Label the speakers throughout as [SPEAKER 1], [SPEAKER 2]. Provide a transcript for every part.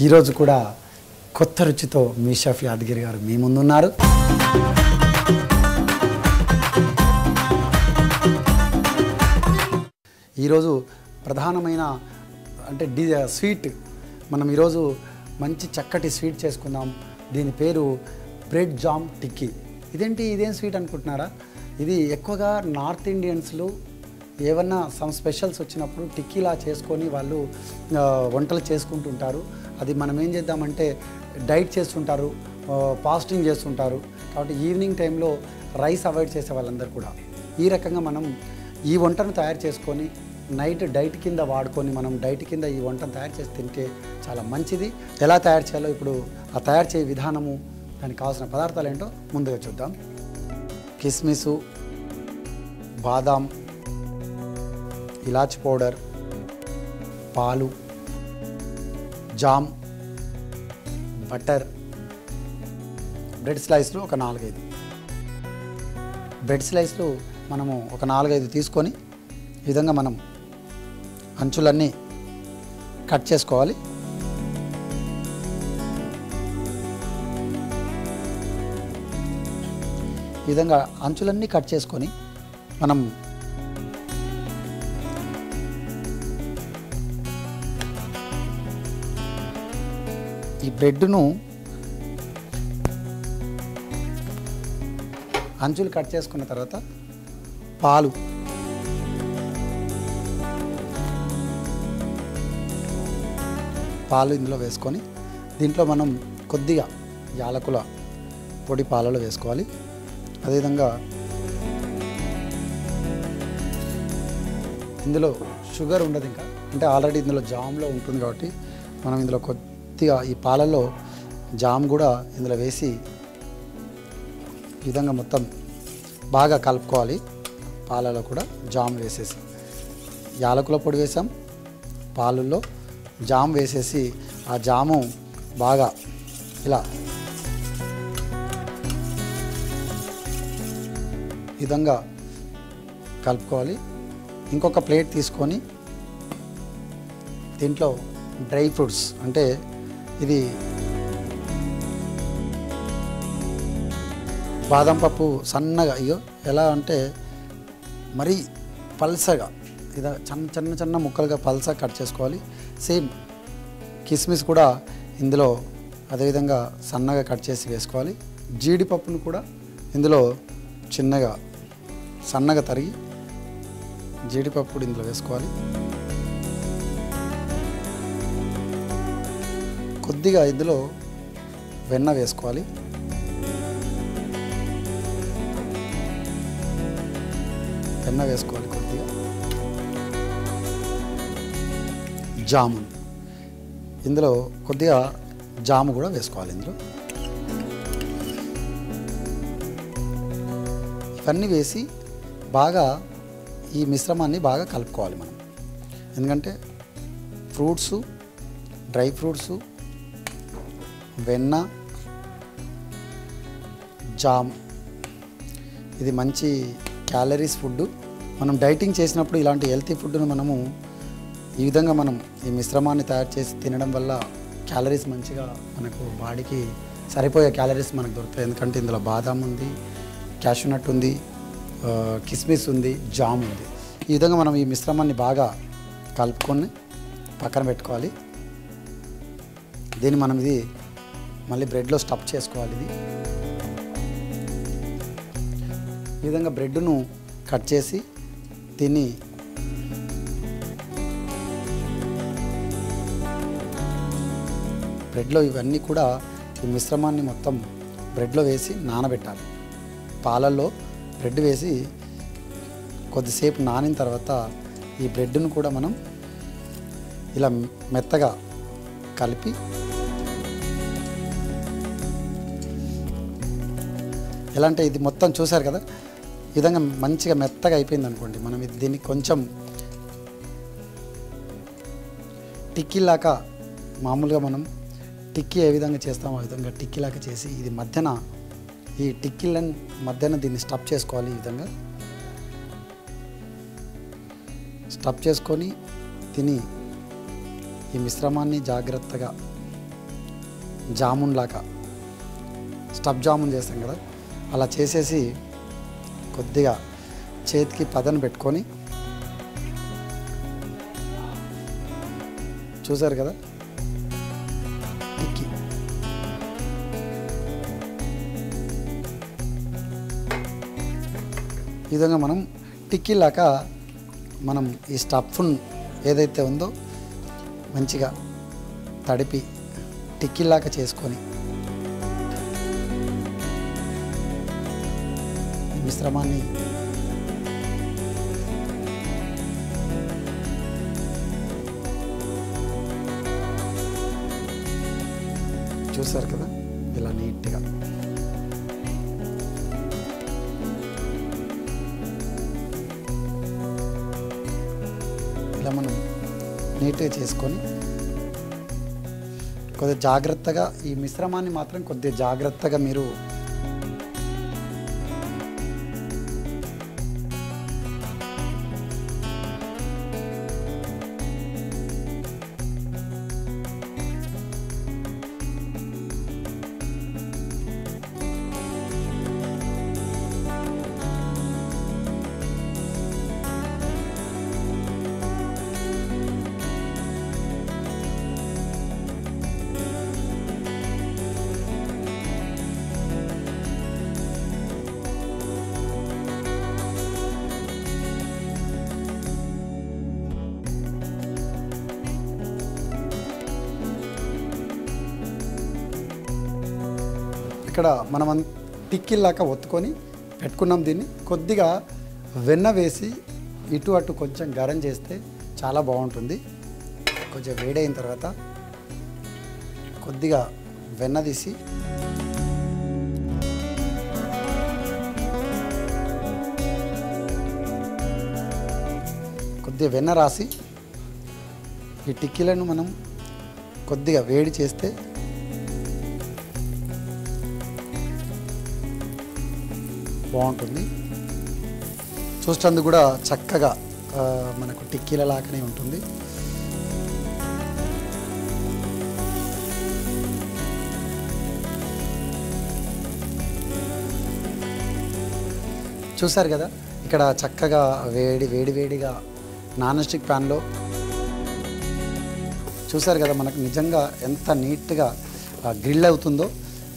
[SPEAKER 1] ఈరోజు కూడా కొత్త రుచితో మీ షెఫ్ యాదగిరి గారు మీ ముందున్నారు. ఈరోజు ప్రధానమైన అంటే స్వీట్ మనం ఈరోజు మంచి చక్కటి స్వీట్ చేసుకుందాం. దీని పేరు బ్రెడ్ జామ్ టిక్కీ. ఇదేం స్వీట్ అనుకుంటున్నారా? ఇది ఎక్కువగా నార్త్ ఇండియన్స్లు ఏమన్నా సమ్ స్పెషల్స్ వచ్చినప్పుడు టిక్కీలా చేసుకొని వాళ్ళు వంటలు చేసుకుంటుంటారు. అది మనం ఏం చేద్దామంటే డైట్ చేస్తుంటారు, ఫాస్టింగ్ చేస్తుంటారు. కాబట్టి ఈవినింగ్ టైంలో రైస్ అవాయిడ్ చేసే వాళ్ళందరూ కూడా ఈ రకంగా మనం ఈ వంటను తయారు చేసుకొని నైట్ డైట్ కింద వాడుకొని మనం డైట్ కింద ఈ వంటను తయారు చేసి తింటే చాలా మంచిది. ఎలా తయారు చేయాలో ఇప్పుడు ఆ తయారు చేసే విధానము, దానికి కావాల్సిన పదార్థాలు ఏంటో ముందుగా చూద్దాం. కిస్మిసు, బాదాం, ఇలాచి పౌడర్, పాలు, జామ్, బటర్, బ్రెడ్ స్లైస్లు ఒక 4-5. బ్రెడ్ స్లైస్లు మనము ఒక 4-5 తీసుకొని ఈ విధంగా మనం అంచులన్నీ కట్ చేసుకోవాలి. ఈ విధంగా అంచులన్నీ కట్ చేసుకొని మనం ఈ బ్రెడ్ను అంచులు కట్ చేసుకున్న తర్వాత పాలు ఇందులో వేసుకొని దీంట్లో మనం కొద్దిగా యాలకుల పొడి పాలలో వేసుకోవాలి. అదేవిధంగా ఇందులో షుగర్ ఉండదు, ఇంకా అంటే ఆల్రెడీ ఇందులో జామ్లో ఉంటుంది కాబట్టి మనం ఇందులో కొద్దిగా ఈ పాలలో జామ్ కూడా ఇందులో వేసి ఈ విధంగా మొత్తం బాగా కలుపుకోవాలి. పాలలో కూడా జామ్ వేసేసి యాలకుల పొడి వేసాం, పాలల్లో జామ్ వేసేసి ఆ జాము బాగా ఇలా ఈ విధంగా కలుపుకోవాలి. ఇంకొక ప్లేట్ తీసుకొని దీంట్లో డ్రై ఫ్రూట్స్, అంటే ఇది బాదం పప్పు సన్నగా, అయ్యో ఎలా అంటే మరీ పల్సగా ఇలా చిన్న ముక్కలుగా పల్సగా కట్ చేసుకోవాలి. సేమ్ కిస్మిస్ కూడా ఇందులో అదేవిధంగా సన్నగా కట్ చేసి వేసుకోవాలి. జీడిపప్పును కూడా ఇందులో సన్నగా తరిగి జీడిపప్పు కూడా ఇందులో వేసుకోవాలి. కొద్దిగా ఇందులో వెన్న వేసుకోవాలి. కొద్దిగా జాము, ఇందులో కొద్దిగా జాము కూడా వేసుకోవాలి. ఇందులో ఇవన్నీ వేసి బాగా ఈ మిశ్రమాన్ని బాగా కలుపుకోవాలి మనం. ఎందుకంటే ఫ్రూట్సు, డ్రై ఫ్రూట్సు, వెన్న, జామ్, ఇది మంచి క్యాలరీస్ ఫుడ్. మనం డైటింగ్ చేసినప్పుడు ఇలాంటి హెల్తీ ఫుడ్ను మనము ఈ విధంగా మనం ఈ మిశ్రమాన్ని తయారు చేసి తినడం వల్ల క్యాలరీస్ మంచిగా మనకు బాడీకి సరిపోయే క్యాలరీస్ మనకు దొరుకుతాయి. ఎందుకంటే ఇందులో బాదాం ఉంది, క్యాషూనట్ ఉంది, కిస్మిస్ ఉంది, జామ్ ఉంది. ఈ విధంగా మనం ఈ మిశ్రమాన్ని బాగా కలుపుకొని పక్కన పెట్టుకోవాలి. దీన్ని మనం ఇది మళ్ళీ బ్రెడ్లో స్టఫ్ చేసుకోవాలి. ఈ విధంగా బ్రెడ్ను కట్ చేసి దీన్ని బ్రెడ్లో ఇవన్నీ కూడా ఈ మిశ్రమాన్ని మొత్తం బ్రెడ్లో వేసి నానబెట్టాలి. పాలల్లో బ్రెడ్ వేసి కొద్దిసేపు నానిన తర్వాత ఈ బ్రెడ్ను కూడా మనం ఇలా మెత్తగా కలిపి ఎలా అంటే ఇది మొత్తం చూసారు కదా, ఈ విధంగా మంచిగా మెత్తగా అయిపోయింది అనుకోండి. మనం దీన్ని కొంచెం టిక్కీలాగా, మామూలుగా మనం టిక్కీ ఏ విధంగా చేస్తామో ఆ విధంగా టిక్కీలాగా చేసి ఇది మధ్యన ఈ టిక్కీలను మధ్యన దీన్ని స్టఫ్ చేసుకోవాలి. ఈ విధంగా స్టఫ్ చేసుకొని తిని ఈ మిశ్రమాన్ని జాగ్రత్తగా జామున్ లాగా స్టఫ్ జామున్ చేస్తాం కదా, అలా చేసేసి కొద్దిగా చేతికి పదను పెట్టుకొని, చూసారు కదా టిక్కీ. ఈ విధంగా మనం టిక్కీలాగా మనం ఈ స్టఫ్ ఏదైతే ఉందో మంచిగా తడిపి టిక్కీలాగా చేసుకొని మిశ్రమాన్ని చూసారు కదా ఇలా నీట్గా ఇలా మనం నీట్గా చేసుకొని కొద్దిగా జాగ్రత్తగా ఈ మిశ్రమాన్ని మాత్రం కొద్దిగా జాగ్రత్తగా మీరు ఇక్కడ మనం టిక్కీలాగా ఒత్తుకొని పెట్టుకున్నాం. దీన్ని కొద్దిగా వెన్న వేసి ఇటు అటు కొంచెం గరం చేస్తే చాలా బాగుంటుంది. కొంచెం వేడైన తర్వాత కొద్దిగా వెన్న తీసి కొద్దిగా వెన్న రాసి ఈ టిక్కీలను మనం కొద్దిగా వేడి చేస్తే బాగుంటుంది. చూసేందుకు కూడా చక్కగా మనకు టిక్కీల లాగానే ఉంటుంది. చూసారు కదా ఇక్కడ చక్కగా వేడిగా నాన్ స్టిక్ ప్యాన్లో చూసారు కదా మనకు నిజంగా ఎంత నీట్గా గ్రిల్ అవుతుందో.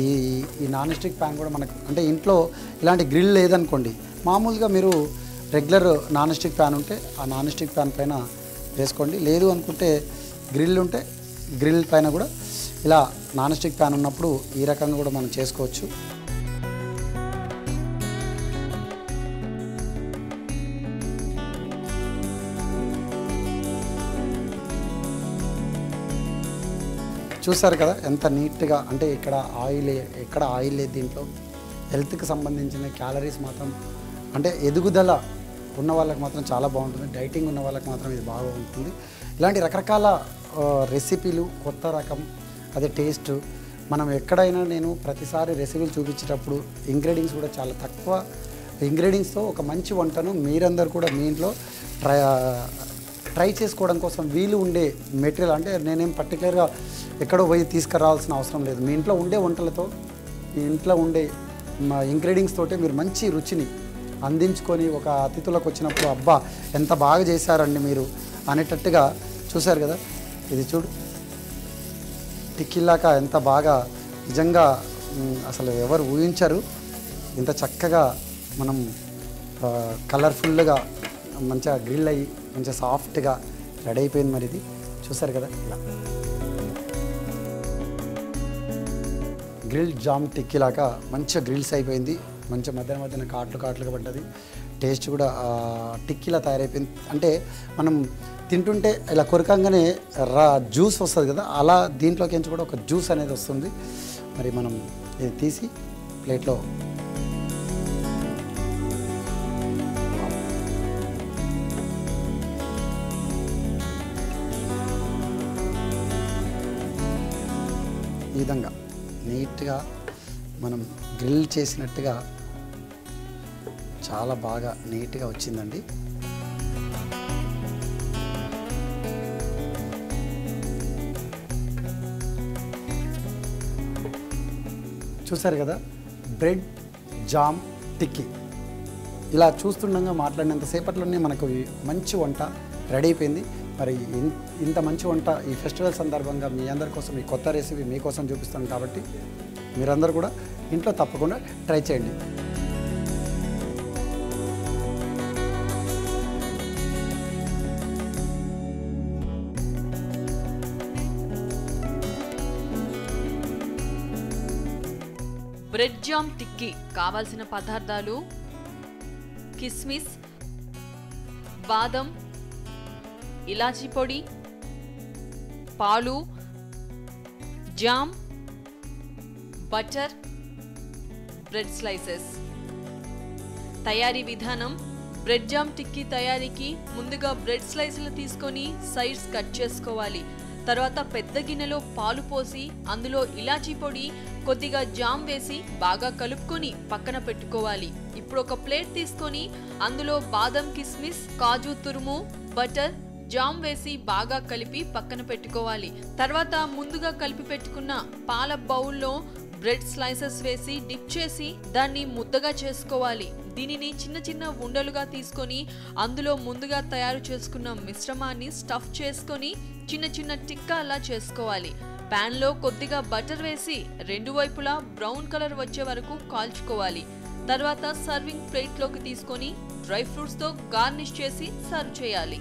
[SPEAKER 1] ఈ నాన్ స్టిక్ ప్యాన్ కూడా మనకు అంటే ఇంట్లో ఇలాంటి గ్రిల్ లేదనుకోండి, మామూలుగా మీరు రెగ్యులర్ నాన్ స్టిక్ ప్యాన్ ఉంటే ఆ నాన్ స్టిక్ ప్యాన్ పైన వేసుకోండి. లేదు అనుకుంటే గ్రిల్ ఉంటే గ్రిల్ పైన కూడా ఇలా నాన్ స్టిక్ ప్యాన్ ఉన్నప్పుడు ఈ రకంగా కూడా మనం చేసుకోవచ్చు. చూసారు కదా ఎంత నీట్గా, అంటే ఎక్కడ ఆయిల్ లేదు దీంట్లో. హెల్త్కి సంబంధించిన క్యాలరీస్ మాత్రం అంటే ఎదుగుదల ఉన్న వాళ్ళకి మాత్రం చాలా బాగుంటుంది. డైటింగ్ ఉన్న వాళ్ళకి మాత్రం ఇది బాగా ఉంటుంది. ఇలాంటి రకరకాల రెసిపీలు కొత్త రకం అదే టేస్ట్ మనం ఎక్కడైనా నేను ప్రతిసారి రెసిపీలు చూపించేటప్పుడు ఇంగ్రీడియంట్స్ కూడా చాలా తక్కువ ఇంగ్రీడియంట్స్తో ఒక మంచి వంటను మీరందరూ కూడా మీ ఇంట్లో ట్రై చేసుకోవడం కోసం వీలు ఉండే మెటీరియల్, అంటే నేనేం పర్టికులర్గా ఎక్కడో పోయి తీసుకురావాల్సిన అవసరం లేదు. మీ ఇంట్లో ఉండే వంటలతో మీ ఇంట్లో ఉండే ఇంగ్రీడియంట్స్ తోటే మీరు మంచి రుచిని అందించుకొని ఒక అతిథులకు వచ్చినప్పుడు అబ్బా ఎంత బాగా చేశారండి మీరు అనేటట్టుగా. చూశారు కదా ఇది చూడు టిక్కీలాగా ఎంత బాగా, నిజంగా అసలు ఎవరు ఊహించరు ఇంత చక్కగా మనం కలర్ఫుల్గా మంచిగా గ్రిల్ అయ్యి మంచిగా సాఫ్ట్గా రెడీ అయిపోయింది. మరి ఇది చూసారు కదా ఇలా గ్రిల్ జామ్ టిక్కీలాగా మంచిగా గ్రిల్స్ అయిపోయింది. మంచిగా మధ్యన కాట్లుగా పడ్డది. టేస్ట్ కూడా టిక్కీలా తయారైపోయింది. అంటే మనం తింటుంటే ఇలా కొరకంగానే జ్యూస్ వస్తుంది కదా, అలా దీంట్లోకి నుంచి కూడా ఒక జ్యూస్ అనేది వస్తుంది. మరి మనం ఇది తీసి ప్లేట్లో ఈ విధంగా నీట్గా మనం గ్రిల్ చేసినట్టుగా చాలా బాగా నీట్గా వచ్చిందండి. చూసారు కదా, బ్రెడ్ జామ్ టిక్కీ. ఇలా చూస్తుండగా మాట్లాడినంతసేపట్లోనే మనకు ఈ మంచి వంట రెడీ అయిపోయింది. మరి ఇంత మంచి వంట ఈ ఫెస్టివల్ సందర్భంగా మీ అందరి కోసం ఈ కొత్త రెసిపీ మీకోసం చూపిస్తాను కాబట్టి మీరందరూ కూడా ఇంట్లో తప్పకుండా ట్రై చేయండి.
[SPEAKER 2] బ్రెడ్ జామ్ టిక్కీ కావాల్సిన పదార్థాలు: కిస్మిస్, బాదం, ఇలాచీ పొడి, పాలు, జామ్, బటర్, బ్రెడ్ స్లైసెస్. తయారీ విధానం: బ్రెడ్ జామ్ టిక్కీ తయారీకి ముందుగా బ్రెడ్ స్లైస్లు తీసుకొని సైడ్స్ కట్ చేసుకోవాలి. తర్వాత పెద్ద గిన్నెలో పాలు పోసి అందులో ఇలాచీ పొడి, కొద్దిగా జామ్ వేసి బాగా కలుపుకొని పక్కన పెట్టుకోవాలి. ఇప్పుడు ఒక ప్లేట్ తీసుకొని అందులో బాదం, కిస్మిస్, కాజు తురుము, బటర్, జామ్ వేసి బాగా కలిపి పక్కన పెట్టుకోవాలి. తర్వాత ముందుగా కలిపి పెట్టుకున్న పాల బౌల్లో బ్రెడ్ స్లైసెస్ వేసి డిప్ చేసి దాన్ని ముద్దగా చేసుకోవాలి. దీనిని చిన్న చిన్న ఉండలుగా తీసుకొని అందులో ముందుగా తయారు చేసుకున్న మిశ్రమాన్ని స్టఫ్ చేసుకొని చిన్న చిన్న టిక్కాలా చేసుకోవాలి. పాన్ లో కొద్దిగా బటర్ వేసి రెండు వైపులా బ్రౌన్ కలర్ వచ్చే వరకు కాల్చుకోవాలి. తర్వాత సర్వింగ్ ప్లేట్ లోకి తీసుకొని డ్రై ఫ్రూట్స్ తో గార్నిష్ చేసి సర్వ్ చేయాలి.